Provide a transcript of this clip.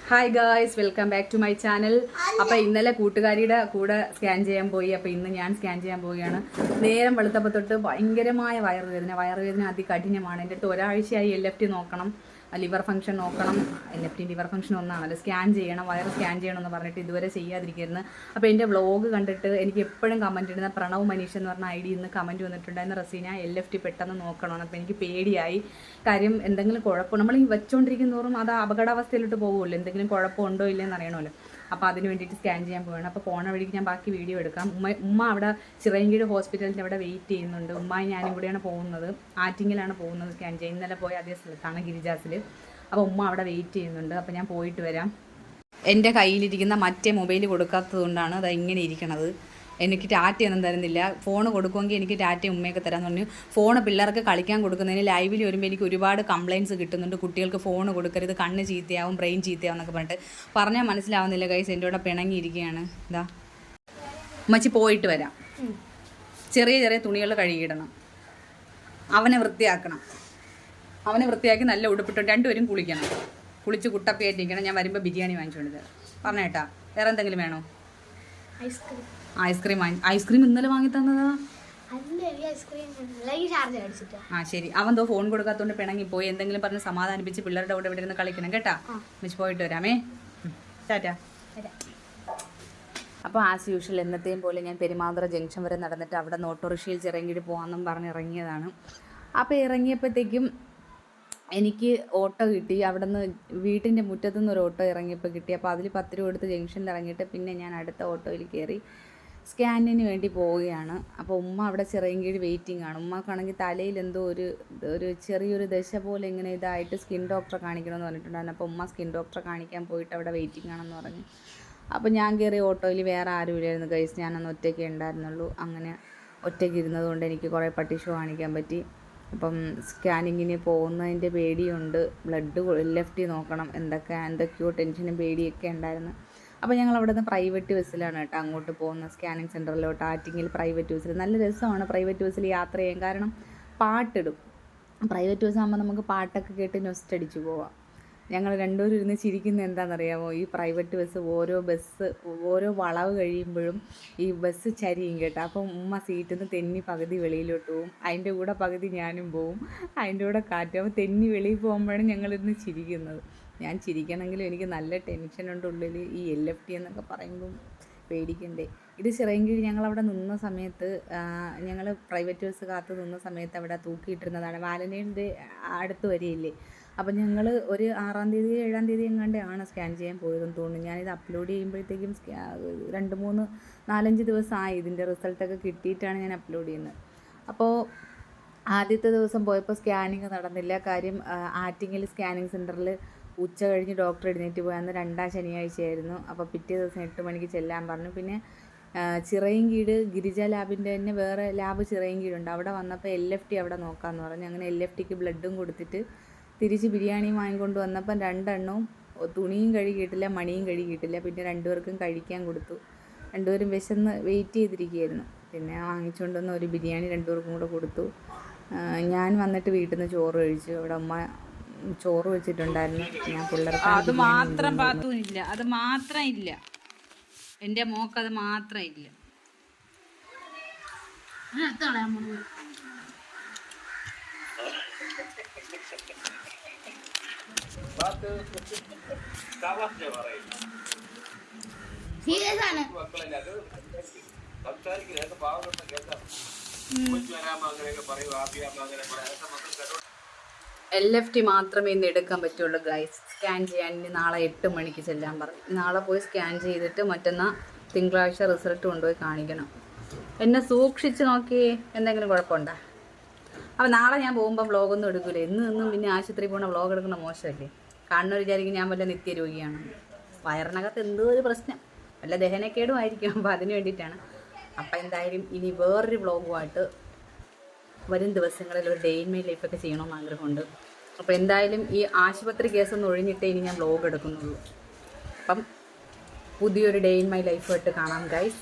Hi guys, welcome back to my channel. അപ്പോൾ ഇന്നലെ കൂട്ടുകാരിയുടെ കൂടെ സ്കാൻ ചെയ്യാൻ പോയി. അപ്പോൾ ഇന്ന് ഞാൻ സ്കാൻ ചെയ്യാൻ പോവുകയാണ്. നേരം വെളുത്തപ്പോൾ തൊട്ട് ഭയങ്കരമായ വയറുവേദന അതികഠിനമാണ്. എൻ്റെ അടുത്ത് ഒരാഴ്ചയായി LFT നോക്കണം, ലിവർ ഫംഗ്ഷൻ നോക്കണം. LFT ലിവർ ഫംഗ്ഷൻ ഒന്നാണല്ലോ, സ്കാൻ ചെയ്യണം, വയറ് സ്കാൻ ചെയ്യണം എന്ന് പറഞ്ഞിട്ട് ഇതുവരെ ചെയ്യാതിരിക്കുന്നു. അപ്പോൾ എൻ്റെ വ്ളോഗ് കണ്ടിട്ട് എനിക്ക് എപ്പോഴും കമൻറ്റ് ഇടുന്ന പ്രണവ് മനീഷ് എന്ന് പറഞ്ഞ ID ഇന്ന് കമൻറ്റ് വന്നിട്ടുണ്ടായിരുന്നു, റസീന LFT പെട്ടെന്ന് നോക്കണം. അപ്പോൾ എനിക്ക് പേടിയായി. കാര്യം എന്തെങ്കിലും കുഴപ്പം നമ്മൾ ഈ വെച്ചുകൊണ്ടിരിക്കുന്നതോറും അത് അപകടാവസ്ഥയിലോട്ട് പോകുമല്ലോ, എന്തെങ്കിലും കുഴപ്പമുണ്ടോ ഇല്ലെന്ന് അറിയണമല്ലോ. അപ്പോൾ അതിന് വേണ്ടിയിട്ട് സ്കാൻ ചെയ്യാൻ പോവുകയാണ്. അപ്പോൾ പോണ വഴിക്ക് ഞാൻ ബാക്കി വീഡിയോ എടുക്കാം. ഉമ്മ അവിടെ ചിറയൻകീഴ് ഹോസ്പിറ്റലിൻ്റെ അവിടെ വെയിറ്റ് ചെയ്യുന്നുണ്ട്. ഉമ്മയും ഞാനും കൂടെയാണ് പോകുന്നത്, ആറ്റിങ്ങിലാണ് പോകുന്നത് സ്കാൻ ചെയ്യാൻ. ഇന്നലെ പോയ അതേ സ്ഥലത്താണ്, ഗിരിജാസിൽ. അപ്പോൾ ഉമ്മ അവിടെ വെയിറ്റ് ചെയ്യുന്നുണ്ട്. അപ്പോൾ ഞാൻ പോയിട്ട് വരാം. എൻ്റെ കയ്യിലിരിക്കുന്ന മറ്റേ മൊബൈൽ കൊടുക്കാത്തത് കൊണ്ടാണ് അത് ഇങ്ങനെ ഇരിക്കണത്. എനിക്ക് ടാറ്റയൊന്നും തരുന്നില്ല. ഫോൺ കൊടുക്കുമെങ്കിൽ എനിക്ക് ടാറ്റ ഉമ്മയൊക്കെ തരാമെന്ന് പറഞ്ഞു. ഫോൺ പിള്ളേർക്ക് കളിക്കാൻ കൊടുക്കുന്നതിന് ലൈവിൽ വരുമ്പോൾ എനിക്ക് ഒരുപാട് കംപ്ലയിൻറ്റ്സ് കിട്ടുന്നുണ്ട്. കുട്ടികൾക്ക് ഫോൺ കൊടുക്കരുത്, കണ്ണ് ചീത്തയാവും, ബ്രെയിൻ ചീത്തയാവും എന്നൊക്കെ പറഞ്ഞിട്ട് പറഞ്ഞാൽ മനസ്സിലാവുന്നില്ല. ഗൈസ്, എൻ്റെ കൂടെ പിണങ്ങിയിരിക്കുകയാണ്. ഇതാ ഉമ്മച്ചി പോയിട്ട് വരാം. ചെറിയ ചെറിയ തുണികൾ കഴുകിയിടണം, അവനെ വൃത്തിയാക്കണം. അവനെ വൃത്തിയാക്കി നല്ല ഉടുപ്പിട്ട് രണ്ടുപേരും കുളിക്കണം. കുളിച്ച് കുട്ടപ്പിയായിട്ടിരിക്കണം. ഞാൻ വരുമ്പോൾ ബിരിയാണി വാങ്ങിച്ചുകൊണ്ട് തരാം. പറഞ്ഞേട്ടാ, വേറെ എന്തെങ്കിലും വേണോ? ഐസ്ക്രീം ഇന്നലെ വാങ്ങി തന്നതാ. ശരി. അവൻ തോ ഫോൺ കൊടുക്കാത്തോണ്ട് പിണങ്ങിപ്പോയി. എന്തെങ്കിലും പറഞ്ഞ് സമാധാനിപ്പിച്ച് പിള്ളേരുടെ കൂടെ ഇവിടെ ഇരുന്ന് കളിക്കണം കേട്ടാ. മിച്ച് പോയിട്ട് വരാമേ. ടാറ്റാ. അപ്പോൾ ആസ് യൂഷ്വൽ എന്നത്തെയും പോലെ ഞാൻ പെരുമാതുറ ജംഗ്ഷൻ വരെ നടന്നിട്ട് അവിടെ ഓട്ടോറിക്ഷയിൽ ചിറങ്ങിയിട്ട് പോകാമെന്നും പറഞ്ഞ് ഇറങ്ങിയതാണ്. അപ്പോൾ ഇറങ്ങിയപ്പോഴത്തേക്കും എനിക്ക് ഓട്ടോ കിട്ടി. അവിടെ നിന്ന് വീട്ടിൻ്റെ മുറ്റത്തു നിന്ന് ഒരു ഓട്ടോ ഇറങ്ങിയപ്പോൾ കിട്ടി. അപ്പോൾ അതിൽ 10 രൂപ കൊടുത്ത് ജംഗ്ഷനിൽ ഇറങ്ങിയിട്ട് പിന്നെ ഞാൻ അടുത്ത ഓട്ടോയിൽ കയറി സ്കാനിന് വേണ്ടി പോവുകയാണ്. അപ്പോൾ ഉമ്മ അവിടെ ചിറയൻകീഴ് വെയിറ്റിംഗ് ആണ്. ഉമ്മക്കാണെങ്കിൽ തലയിൽ എന്തോ ഒരു ചെറിയൊരു ദശ പോലെ ഇങ്ങനെ ഇതായിട്ട് സ്കിൻ ഡോക്ടറെ കാണിക്കണമെന്ന് പറഞ്ഞിട്ടുണ്ടായിരുന്നു. അപ്പോൾ ഉമ്മ സ്കിൻ ഡോക്ടറെ കാണിക്കാൻ പോയിട്ട് അവിടെ വെയിറ്റിംഗ് ആണെന്ന് പറഞ്ഞു. അപ്പോൾ ഞാൻ കയറിയ ഓട്ടോയിൽ വേറെ ആരും ഇല്ലായിരുന്നു ഗൈസ്, ഞാനന്ന് ഒറ്റയ്ക്ക് ഉണ്ടായിരുന്നുള്ളൂ. അങ്ങനെ ഒറ്റയ്ക്ക് ഇരുന്നത് കൊണ്ട് എനിക്ക് കുറേ പട്ടി ഷോ കാണിക്കാൻ പറ്റി. അപ്പം സ്കാനിങ്ങിന് പോകുന്നതിൻ്റെ പേടിയുണ്ട്, ബ്ലഡ് LFT നോക്കണം, എന്തൊക്കെയോ ടെൻഷനും പേടിയൊക്കെ ഉണ്ടായിരുന്നു. അപ്പോൾ ഞങ്ങൾ അവിടെ നിന്ന് പ്രൈവറ്റ് ബസ്സിലാണ് കേട്ടോ അങ്ങോട്ട് പോകുന്ന സ്കാനിങ് സെൻറ്ററിലോട്ട്. ആറ്റിങ്ങിൽ പ്രൈവറ്റ് ബസ്സിൽ നല്ല രസമാണ് പ്രൈവറ്റ് ബസ്സിൽ യാത്ര ചെയ്യാൻ. കാരണം പാട്ടിടും. പ്രൈവറ്റ് ബസ് ആകുമ്പോൾ നമുക്ക് പാട്ടൊക്കെ കേട്ട് നൊസ്റ്റടിച്ച് പോവാം. ഞങ്ങൾ രണ്ടുപേരും ഇരുന്ന് ചിരിക്കുന്നത് എന്താണെന്നറിയാമോ? ഈ പ്രൈവറ്റ് ബസ് ഓരോ വളവ് കഴിയുമ്പോഴും ഈ ബസ് ചരിയും കേട്ടോ. അപ്പം ഉമ്മ സീറ്റിൽ നിന്ന് തെന്നി പകുതി വെളിയിലോട്ട് പോവും, അതിൻ്റെ കൂടെ പകുതി ഞാനും പോവും, അതിൻ്റെ കൂടെ കാറ്റും. അപ്പോൾ തെന്നി വെളിയിൽ പോകുമ്പോഴാണ് ഞങ്ങളിരുന്ന് ചിരിക്കുന്നത്. ഞാൻ ചിരിക്കണമെങ്കിലും എനിക്ക് നല്ല ടെൻഷനുണ്ട് ഉള്ളിൽ. ഈ LFT എന്നൊക്കെ പറയുമ്പം പേടിക്കണ്ടേ. ഇത് ചിറയൻകീഴ് ഞങ്ങളവിടെ നിന്ന സമയത്ത്, ഞങ്ങൾ പ്രൈവറ്റ് ബസ് കാത്ത് നിന്ന സമയത്ത് അവിടെ തൂക്കിയിട്ടിരുന്നതാണ്. വാലൻ്റൈൻ്റെ അടുത്ത് വരെയില്ലേ. അപ്പം ഞങ്ങൾ ഒരു 6-ാം തീയതി 7-ാം തീയതി എങ്ങാണ്ടാണ് സ്കാൻ ചെയ്യാൻ പോയതെന്ന് തോന്നുന്നു. ഞാനിത് അപ്ലോഡ് ചെയ്യുമ്പോഴത്തേക്കും 2-3-4-5 ദിവസമായി ഇതിൻ്റെ റിസൾട്ടൊക്കെ കിട്ടിയിട്ടാണ് ഞാൻ അപ്ലോഡ് ചെയ്യുന്നത്. അപ്പോൾ ആദ്യത്തെ ദിവസം പോയപ്പോൾ സ്കാനിങ് നടന്നില്ല. കാര്യം ആറ്റിങ്ങിൽ സ്കാനിങ് സെൻറ്ററിൽ ഉച്ച കഴിഞ്ഞ് ഡോക്ടർ എഴുന്നേറ്റ് പോയി. അന്ന് 2-ാം ശനിയാഴ്ചയായിരുന്നു. അപ്പോൾ പിറ്റേ ദിവസം 8 മണിക്ക് ചെല്ലാൻ പറഞ്ഞു. പിന്നെ ചിറയൻകീഴ് ഗിരിജ ലാബിൻ്റെ തന്നെ വേറെ ലാബ് ചിറയൻകീഴുണ്ട്. അവിടെ വന്നപ്പോൾ LFT അവിടെ നോക്കാമെന്ന് പറഞ്ഞു. അങ്ങനെ LFTക്ക് ബ്ലഡും കൊടുത്തിട്ട് തിരിച്ച് ബിരിയാണിയും വാങ്ങിക്കൊണ്ട് വന്നപ്പം 2 എണ്ണവും തുണിയും കഴുകിയിട്ടില്ല, മണിയും കഴുകിയിട്ടില്ല. പിന്നെ 2 പേർക്കും കഴിക്കാൻ കൊടുത്തു. 2 പേരും വിശന്ന് വെയിറ്റ് ചെയ്തിരിക്കുകയായിരുന്നു. പിന്നെ വാങ്ങിച്ചുകൊണ്ട് വന്ന ഒരു ബിരിയാണി 2 പേർക്കും കൂടെ കൊടുത്തു. ഞാൻ വന്നിട്ട് വീട്ടിൽ നിന്ന് ചോറ് കഴിച്ചു. അവിടെ അമ്മ ചോറ് വെച്ചിട്ടുണ്ടായിരുന്നു. ഞാൻ പിള്ളേർക്ക് അത് മാത്രം പാത്തുമില്ല, അത് മാത്രം ഇല്ല. എൻ്റെ മോക്ക് അത് മാത്രം ഇല്ല. LFT മാത്രമേ ഇന്ന് എടുക്കാൻ പറ്റുള്ളൂ ഗൈസ്. സ്കാൻ ചെയ്യാൻ ഇനി നാളെ 8 മണിക്ക് ചെല്ലാൻ പറഞ്ഞു. നാളെ പോയി സ്കാൻ ചെയ്തിട്ട് മറ്റന്നാൾ തിങ്കളാഴ്ച റിസൾട്ട് കൊണ്ടുപോയി കാണിക്കണം. എന്നെ സൂക്ഷിച്ച് നോക്കി, എന്തെങ്കിലും കുഴപ്പമുണ്ടോ? അപ്പോൾ നാളെ ഞാൻ പോകുമ്പോൾ വ്ളോഗൊന്നും എടുക്കില്ല. എന്നും പിന്നെ ആശുപത്രി പോകുന്ന വ്ളോഗ് എടുക്കുന്ന മോശമല്ലേ? കാണുന്നവർ വിചാരിക്കും ഞാൻ വല്ല നിത്യരോഗിയാണ്. വയറിനകത്ത് എന്തോ ഒരു പ്രശ്നം, വല്ല ദഹനക്കേടും ആയിരിക്കും. അപ്പോൾ അതിന് വേണ്ടിയിട്ടാണ്. അപ്പോൾ എന്തായാലും ഇനി വേറൊരു വ്ളോഗുമായിട്ട് വരും ദിവസങ്ങളിൽ ഒരു ഡേ ഇൻ മൈ ലൈഫൊക്കെ ചെയ്യണമെന്ന് ആഗ്രഹമുണ്ട്. അപ്പോൾ എന്തായാലും ഈ ആശുപത്രി കേസൊന്നും ഒഴിഞ്ഞിട്ടേ ഇനി ഞാൻ വ്ളോഗ് എടുക്കുന്നുള്ളൂ. അപ്പം പുതിയൊരു ഡേ ഇൻ മൈ ലൈഫായിട്ട് കാണാം ഗൈസ്.